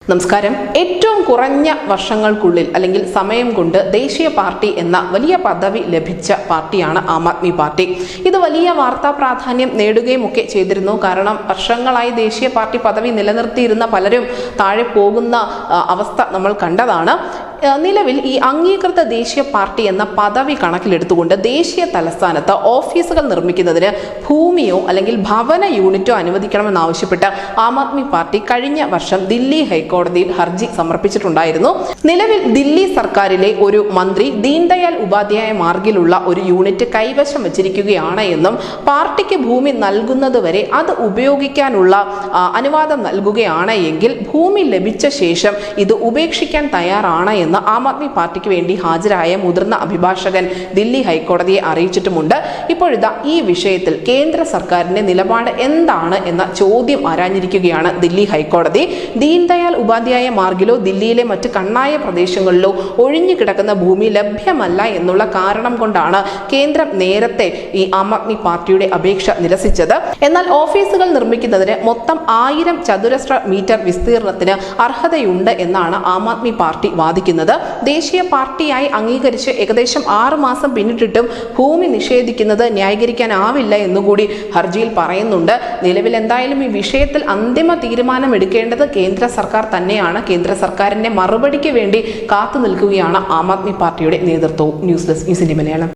നമസ്കാരം. ഏറ്റവും കുറഞ്ഞ വർഷങ്ങൾക്കുള്ളിൽ അല്ലെങ്കിൽ സമയം കൊണ്ട് ദേശീയ പാർട്ടി എന്ന വലിയ പദവി ലഭിച്ച പാർട്ടിയാണ് ആം ആദ്മി പാർട്ടി. ഇത് വലിയ വാർത്താ പ്രാധാന്യം നേടുകയും ഒക്കെ ചെയ്തിരുന്നു. കാരണം വർഷങ്ങളായി ദേശീയ പാർട്ടി പദവി നിലനിർത്തിയിരുന്ന പലരും താഴെ പോകുന്ന അവസ്ഥ നമ്മൾ കണ്ടതാണ്. നിലവിൽ ഈ അംഗീകൃത ദേശീയ പാർട്ടി എന്ന പദവി കണക്കിലെടുത്തുകൊണ്ട് ദേശീയ തലസ്ഥാനത്ത് ഓഫീസുകൾ നിർമ്മിക്കുന്നതിന് ഭൂമിയോ അല്ലെങ്കിൽ ഭവന യൂണിറ്റോ അനുവദിക്കണമെന്നാവശ്യപ്പെട്ട് ആം ആദ്മി പാർട്ടി കഴിഞ്ഞ വർഷം ദില്ലി ഹൈക്കോടതിയിൽ ഹർജി സമർപ്പിച്ചിട്ടുണ്ടായിരുന്നു. നിലവിൽ ദില്ലി സർക്കാരിലെ ഒരു മന്ത്രി ദീൻദയാൽ ഉപാധ്യായ മാർഗിലുള്ള ഒരു യൂണിറ്റ് കൈവശം വച്ചിരിക്കുകയാണ് എന്നും പാർട്ടിക്ക് ഭൂമി നൽകുന്നതുവരെ അത് ഉപയോഗിക്കാനുള്ള അനുവാദം നൽകുകയാണ് എങ്കിൽ ഭൂമി ലഭിച്ച ശേഷം ഇത് ഉപേക്ഷിക്കാൻ തയ്യാറാണ് എന്ന് ആം ആദ്മി പാർട്ടിക്ക് വേണ്ടി ഹാജരായ മുതിർന്ന അഭിഭാഷകൻ ദില്ലി ഹൈക്കോടതിയെ അറിയിച്ചിട്ടുമുണ്ട്. ഇപ്പോഴിതാ ഈ വിഷയത്തിൽ കേന്ദ്ര സർക്കാരിന്റെ നിലപാട് എന്താണ് എന്ന ചോദ്യം ആരാഞ്ഞിരിക്കുകയാണ് ദില്ലി ഹൈക്കോടതി. ദീൻദയാൽ ഉപാധ്യായ മാർഗിലോ ദില്ലിയിലെ മറ്റ് കണ്ണായ പ്രദേശങ്ങളിലോ ഒഴിഞ്ഞു കിടക്കുന്ന ഭൂമി ലഭ്യമല്ല എന്നുള്ള കാരണം കൊണ്ടാണ് കേന്ദ്രം നേരത്തെ ഈ ആം ആദ്മി പാർട്ടിയുടെ അപേക്ഷ നിരസിച്ചത്. എന്നാൽ ഓഫീസുകൾ നിർമ്മിക്കുന്നതിന് മൊത്തം 1000 ചതുരശ്ര മീറ്റർ വിസ്തീർണത്തിന് അർഹതയുണ്ട് എന്നാണ് ആം ആദ്മി പാർട്ടി വാദിക്കുന്നത്. ദേശീയ പാർട്ടിയായി അംഗീകരിച്ച് ഏകദേശം 6 മാസം പിന്നിട്ടിട്ടും ഭൂമി നിഷേധിക്കുന്നത് ന്യായീകരിക്കാനാവില്ല എന്നുകൂടി ഹർജിയിൽ പറയുന്നുണ്ട്. നിലവിൽ എന്തായാലും ഈ വിഷയത്തിൽ അന്തിമ തീരുമാനം എടുക്കേണ്ടത് കേന്ദ്ര സർക്കാർ തന്നെയാണ്. കേന്ദ്ര സർക്കാരിന്റെ മറുപടിക്ക് വേണ്ടി കാത്തു നിൽക്കുകയാണ് ആം ആദ്മി പാർട്ടിയുടെ നേതൃത്വവും. News desk news India Malayalam.